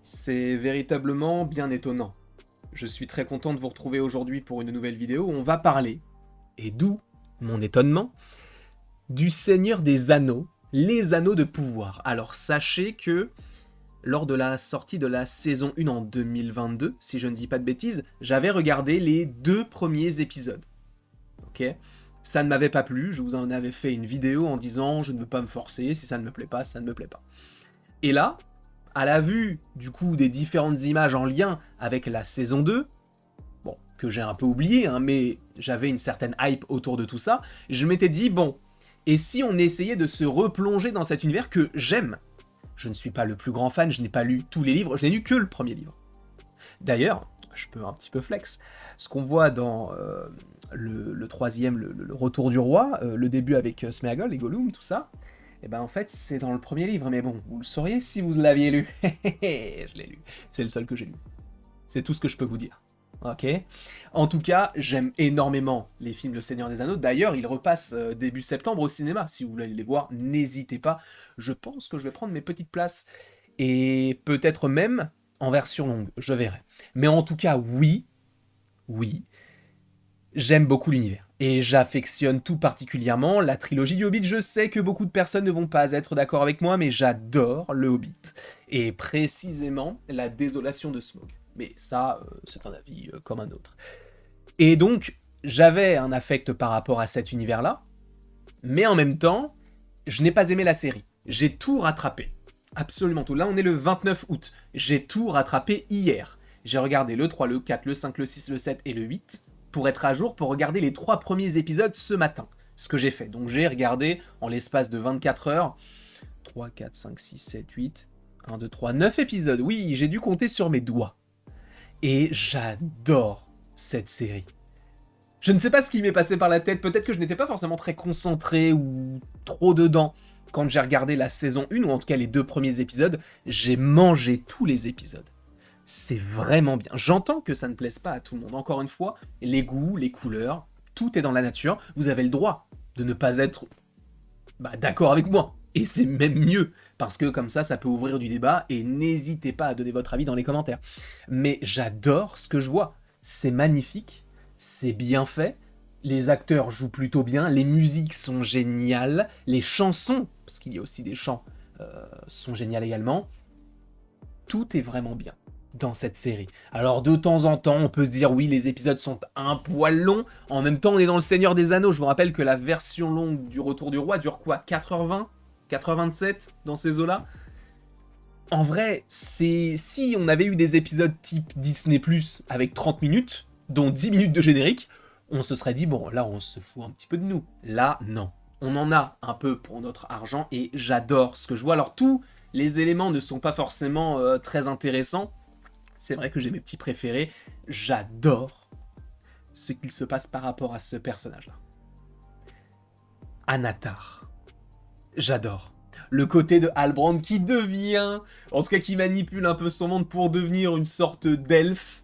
C'est véritablement bien étonnant. Je suis très content de vous retrouver aujourd'hui pour une nouvelle vidéo où on va parler, et d'où mon étonnement, du Seigneur des Anneaux, les Anneaux de pouvoir. Alors sachez que lors de la sortie de la saison 1 en 2022, si je ne dis pas de bêtises, j'avais regardé les 2 premiers épisodes. Ok ? Ça ne m'avait pas plu, je vous en avais fait une vidéo en disant je ne veux pas me forcer, si ça ne me plaît pas, ça ne me plaît pas. Et là, à la vue du coup des différentes images en lien avec la saison 2, bon, que j'ai un peu oublié, hein, mais j'avais une certaine hype autour de tout ça, je m'étais dit, bon, et si on essayait de se replonger dans cet univers que j'aime? Je ne suis pas le plus grand fan, je n'ai pas lu tous les livres, je n'ai lu que le premier livre. D'ailleurs, je peux un petit peu flex, ce qu'on voit dans le troisième, le Retour du Roi, le début avec Sméagol et Gollum, tout ça, et ben en fait c'est dans le premier livre, mais bon, vous le sauriez si vous l'aviez lu. Je l'ai lu, c'est le seul que j'ai lu. C'est tout ce que je peux vous dire. Ok. En tout cas, j'aime énormément les films Le Seigneur des Anneaux. D'ailleurs, ils repassent début septembre au cinéma. Si vous voulez les voir, n'hésitez pas. Je pense que je vais prendre mes petites places. Et peut-être même en version longue, je verrai. Mais en tout cas, oui, j'aime beaucoup l'univers. Et j'affectionne tout particulièrement la trilogie du Hobbit. Je sais que beaucoup de personnes ne vont pas être d'accord avec moi, mais j'adore le Hobbit. Et précisément la désolation de Smaug. Mais ça, c'est un avis comme un autre. Et donc, j'avais un affect par rapport à cet univers-là, mais en même temps, je n'ai pas aimé la série. J'ai tout rattrapé. Absolument tout. Là, on est le 29 août. J'ai tout rattrapé hier. J'ai regardé le 3, le 4, le 5, le 6, le 7 et le 8 pour être à jour, pour regarder les 3 premiers épisodes ce matin. Ce que j'ai fait. Donc j'ai regardé en l'espace de 24 heures 3, 4, 5, 6, 7, 8, 1, 2, 3, 9 épisodes. Oui, j'ai dû compter sur mes doigts. Et j'adore cette série. Je ne sais pas ce qui m'est passé par la tête, peut-être que je n'étais pas forcément très concentré ou trop dedans quand j'ai regardé la saison 1, ou en tout cas les 2 premiers épisodes. J'ai mangé tous les épisodes. C'est vraiment bien. J'entends que ça ne plaise pas à tout le monde. Encore une fois, les goûts, les couleurs, tout est dans la nature. Vous avez le droit de ne pas être d'accord avec moi. Et c'est même mieux, parce que comme ça peut ouvrir du débat, et n'hésitez pas à donner votre avis dans les commentaires. Mais j'adore ce que je vois. C'est magnifique, c'est bien fait, les acteurs jouent plutôt bien, les musiques sont géniales, les chansons, parce qu'il y a aussi des chants, sont géniales également. Tout est vraiment bien dans cette série. Alors de temps en temps, on peut se dire oui, les épisodes sont un poil longs. En même temps, on est dans le Seigneur des Anneaux. Je vous rappelle que la version longue du Retour du Roi dure quoi, 4h20, 4h27 dans ces eaux-là. En vrai, si on avait eu des épisodes type Disney+, avec 30 minutes, dont 10 minutes de générique, on se serait dit, bon, là, on se fout un petit peu de nous. Là, non. On en a un peu pour notre argent, et j'adore ce que je vois. Alors, tous les éléments ne sont pas forcément très intéressants. C'est vrai que j'ai mes petits préférés. J'adore ce qu'il se passe par rapport à ce personnage-là. Anatar. J'adore. Le côté de Halbrand qui devient, en tout cas qui manipule un peu son monde pour devenir une sorte d'elfe,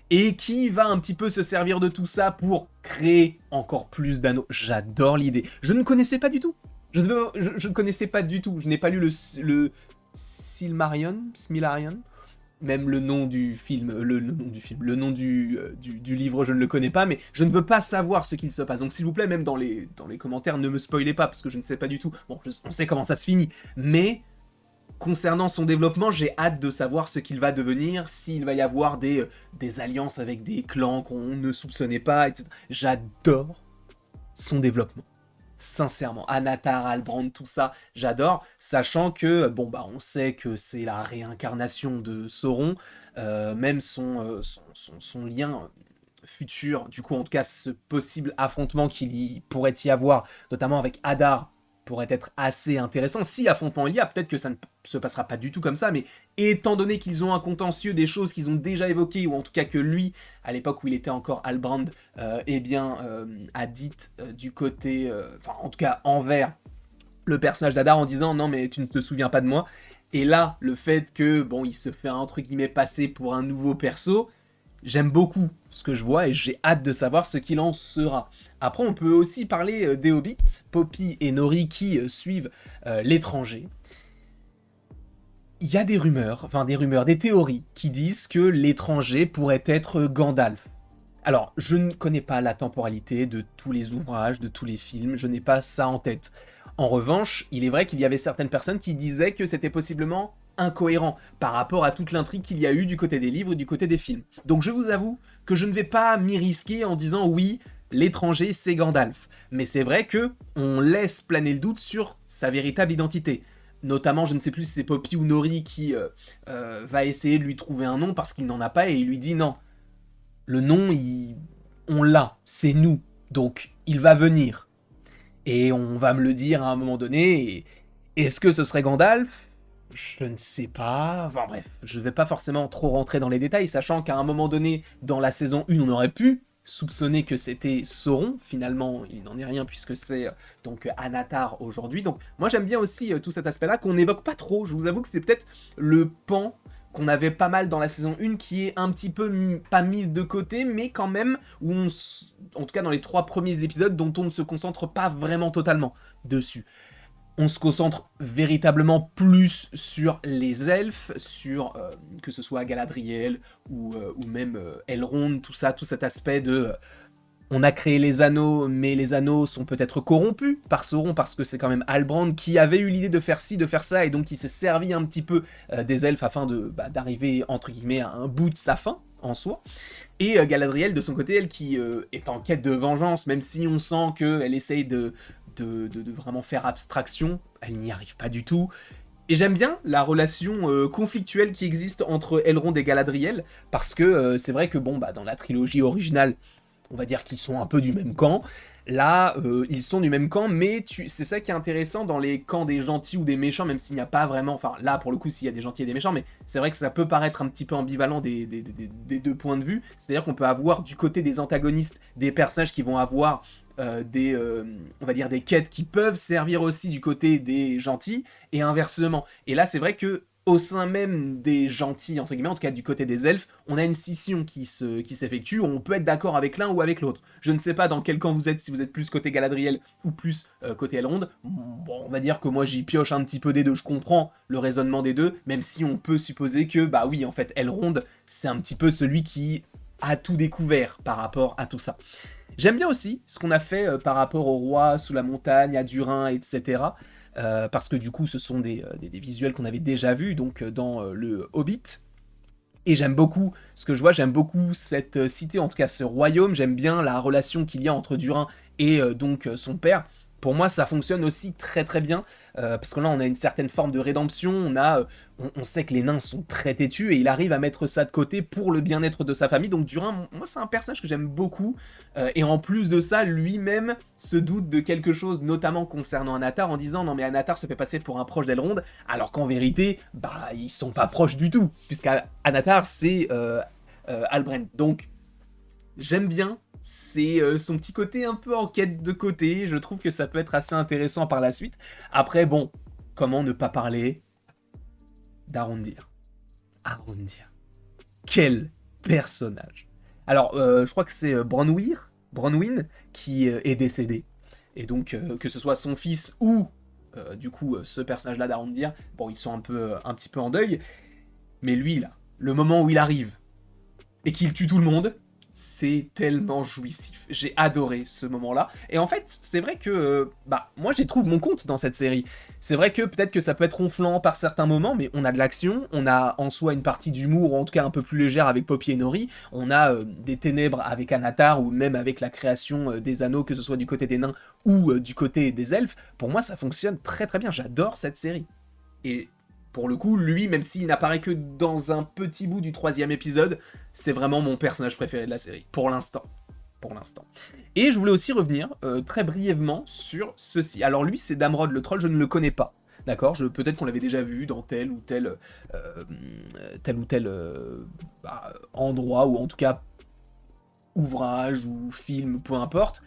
et qui va un petit peu se servir de tout ça pour créer encore plus d'anneaux. J'adore l'idée. Je ne connaissais pas du tout. Je ne connaissais pas du tout. Je n'ai pas lu le Silmarillion, même le nom du film, le nom du livre, je ne le connais pas, mais je ne veux pas savoir ce qu'il se passe. Donc s'il vous plaît, même dans les commentaires, ne me spoilez pas, parce que je ne sais pas du tout. Bon, on sait comment ça se finit, mais concernant son développement, j'ai hâte de savoir ce qu'il va devenir, s'il va y avoir des alliances avec des clans qu'on ne soupçonnait pas, etc. J'adore son développement. Sincèrement, Anatar, Halbrand, tout ça, j'adore, sachant que, on sait que c'est la réincarnation de Sauron, même son lien futur, du coup, en tout cas, ce possible affrontement qu'il pourrait y avoir, notamment avec Hadar, pourrait être assez intéressant. Si affrontement il y a, peut-être que ça ne se passera pas du tout comme ça, mais étant donné qu'ils ont un contentieux des choses qu'ils ont déjà évoquées, ou en tout cas que lui, à l'époque où il était encore Halbrand, a dit du côté, en tout cas envers le personnage d'Adar en disant non mais tu ne te souviens pas de moi. Et là, le fait que il se fait entre guillemets passer pour un nouveau perso, j'aime beaucoup ce que je vois et j'ai hâte de savoir ce qu'il en sera. Après, on peut aussi parler des Hobbits, Poppy et Nori qui suivent l'étranger. il y a des théories qui disent que l'étranger pourrait être Gandalf. Alors, je ne connais pas la temporalité de tous les ouvrages, de tous les films, je n'ai pas ça en tête. En revanche, il est vrai qu'il y avait certaines personnes qui disaient que c'était possiblement incohérent par rapport à toute l'intrigue qu'il y a eu du côté des livres et du côté des films. Donc je vous avoue que je ne vais pas m'y risquer en disant oui, l'étranger c'est Gandalf. Mais c'est vrai que on laisse planer le doute sur sa véritable identité. Notamment, je ne sais plus si c'est Poppy ou Nori qui va essayer de lui trouver un nom parce qu'il n'en a pas et il lui dit non, le nom, on l'a, c'est nous, donc il va venir. Et on va me le dire à un moment donné, et est-ce que ce serait Gandalf? Je ne sais pas, enfin bref, je ne vais pas forcément trop rentrer dans les détails, sachant qu'à un moment donné, dans la saison 1, on aurait pu soupçonner que c'était Sauron, finalement il n'en est rien puisque c'est donc Anatar aujourd'hui, donc moi j'aime bien aussi tout cet aspect-là qu'on n'évoque pas trop, je vous avoue que c'est peut-être le pan qu'on avait pas mal dans la saison 1 qui est un petit peu pas mise de côté, mais quand même, où en tout cas dans les 3 premiers épisodes, dont on ne se concentre pas vraiment totalement dessus. On se concentre véritablement plus sur les elfes, sur que ce soit Galadriel ou même Elrond, tout ça, tout cet aspect de on a créé les anneaux, mais les anneaux sont peut-être corrompus par Sauron, parce que c'est quand même Halbrand qui avait eu l'idée de faire ci, de faire ça, et donc il s'est servi un petit peu des elfes afin d'arriver, entre guillemets, à un bout de sa fin, en soi. Et Galadriel, de son côté, elle qui est en quête de vengeance, même si on sent qu'elle essaye de vraiment faire abstraction, elle n'y arrive pas du tout. Et j'aime bien la relation conflictuelle qui existe entre Elrond et Galadriel, parce que c'est vrai que dans la trilogie originale, on va dire qu'ils sont un peu du même camp. Là, ils sont du même camp, mais c'est ça qui est intéressant dans les camps des gentils ou des méchants, même s'il n'y a pas vraiment... Enfin, là, pour le coup, s'il y a des gentils et des méchants, mais c'est vrai que ça peut paraître un petit peu ambivalent des deux points de vue. C'est-à-dire qu'on peut avoir du côté des antagonistes des personnages qui vont avoir on va dire des quêtes qui peuvent servir aussi du côté des gentils, et inversement. Et là, c'est vrai que au sein même des gentils, entre guillemets, en tout cas du côté des elfes, on a une scission qui s'effectue, on peut être d'accord avec l'un ou avec l'autre. Je ne sais pas dans quel camp vous êtes, si vous êtes plus côté Galadriel ou plus côté Elrond. Bon, on va dire que moi j'y pioche un petit peu des deux, je comprends le raisonnement des deux, même si on peut supposer que, bah oui, en fait, Elrond, c'est un petit peu celui qui a tout découvert par rapport à tout ça. J'aime bien aussi ce qu'on a fait par rapport au roi sous la montagne, à Durin, etc. Parce que du coup, ce sont des visuels qu'on avait déjà vus donc dans le Hobbit. Et j'aime beaucoup ce que je vois, j'aime beaucoup cette cité, en tout cas ce royaume. J'aime bien la relation qu'il y a entre Durin et donc son père. Pour moi, ça fonctionne aussi très très bien, parce que là, on a une certaine forme de rédemption, on sait que les nains sont très têtus, et il arrive à mettre ça de côté pour le bien-être de sa famille, donc Durin, moi, c'est un personnage que j'aime beaucoup, et en plus de ça, lui-même se doute de quelque chose, notamment concernant Anatar, en disant « Non mais Anatar se fait passer pour un proche d'Elrond », alors qu'en vérité, ils sont pas proches du tout, puisqu'Anatar, c'est Halbrand, donc j'aime bien, c'est son petit côté un peu en quête de côté, je trouve que ça peut être assez intéressant par la suite. Après, bon, comment ne pas parler d'Arondir. Arondir. Quel personnage. Alors, je crois que c'est Bronwyn, qui est décédé. Et donc, que ce soit son fils ou, du coup, ce personnage-là d'Arondir, bon, ils sont un petit peu en deuil. Mais lui, là, le moment où il arrive, et qu'il tue tout le monde, c'est tellement jouissif. J'ai adoré ce moment-là. Et en fait, c'est vrai que moi, j'y trouve mon compte dans cette série. C'est vrai que peut-être que ça peut être ronflant par certains moments, mais on a de l'action, on a en soi une partie d'humour, ou en tout cas un peu plus légère avec Poppy et Nori, on a des ténèbres avec Anatar, ou même avec la création des anneaux, que ce soit du côté des nains ou du côté des elfes. Pour moi, ça fonctionne très très bien. J'adore cette série. Et pour le coup, lui, même s'il n'apparaît que dans un petit bout du 3e épisode, c'est vraiment mon personnage préféré de la série, pour l'instant. Pour l'instant. Et je voulais aussi revenir très brièvement sur ceci. Alors lui, c'est Damrod le troll, je ne le connais pas. D'accord, peut-être qu'on l'avait déjà vu dans tel ou tel endroit, ou en tout cas ouvrage ou film, peu importe.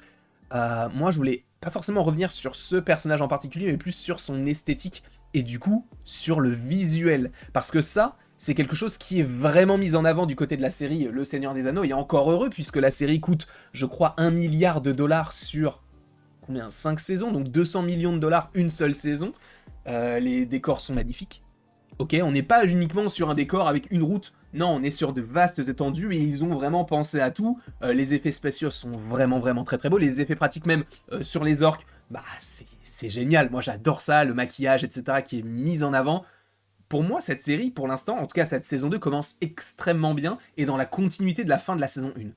Moi, je voulais pas forcément revenir sur ce personnage en particulier, mais plus sur son esthétique et du coup sur le visuel. Parce que ça, c'est quelque chose qui est vraiment mis en avant du côté de la série Le Seigneur des Anneaux, et encore heureux, puisque la série coûte, je crois, 1 milliard de dollars sur combien 5 saisons, donc 200 millions de dollars une seule saison. Les décors sont magnifiques. Ok, on n'est pas uniquement sur un décor avec une route, non, on est sur de vastes étendues et ils ont vraiment pensé à tout. Les effets spéciaux sont vraiment très beaux, les effets pratiques même sur les orques, bah c'est génial, moi j'adore ça, le maquillage, etc. qui est mis en avant. Pour moi, cette série, pour l'instant, en tout cas cette saison 2, commence extrêmement bien et dans la continuité de la fin de la saison 1.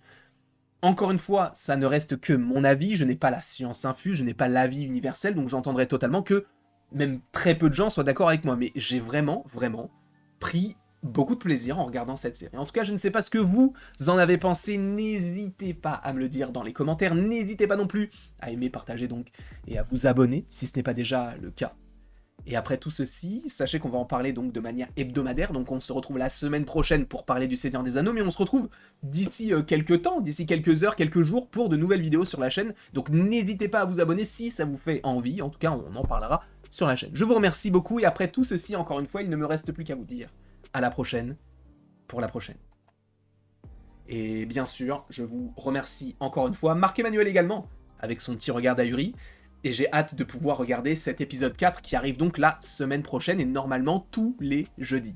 Encore une fois, ça ne reste que mon avis, je n'ai pas la science infuse, je n'ai pas l'avis universel, donc j'entendrai totalement que même très peu de gens soient d'accord avec moi, mais j'ai vraiment pris beaucoup de plaisir en regardant cette série. En tout cas, je ne sais pas ce que vous en avez pensé, n'hésitez pas à me le dire dans les commentaires, n'hésitez pas non plus à aimer, partager donc, et à vous abonner si ce n'est pas déjà le cas. Et après tout ceci, sachez qu'on va en parler donc de manière hebdomadaire, donc on se retrouve la semaine prochaine pour parler du Seigneur des Anneaux, mais on se retrouve d'ici quelques temps, d'ici quelques heures, quelques jours pour de nouvelles vidéos sur la chaîne, donc n'hésitez pas à vous abonner si ça vous fait envie, en tout cas on en parlera sur la chaîne. Je vous remercie beaucoup et après tout ceci, encore une fois, il ne me reste plus qu'à vous dire à la prochaine pour la prochaine. Et bien sûr, je vous remercie encore une fois, Marc-Emmanuel également, avec son petit regard d'ahuri, et j'ai hâte de pouvoir regarder cet épisode 4 qui arrive donc la semaine prochaine et normalement tous les jeudis.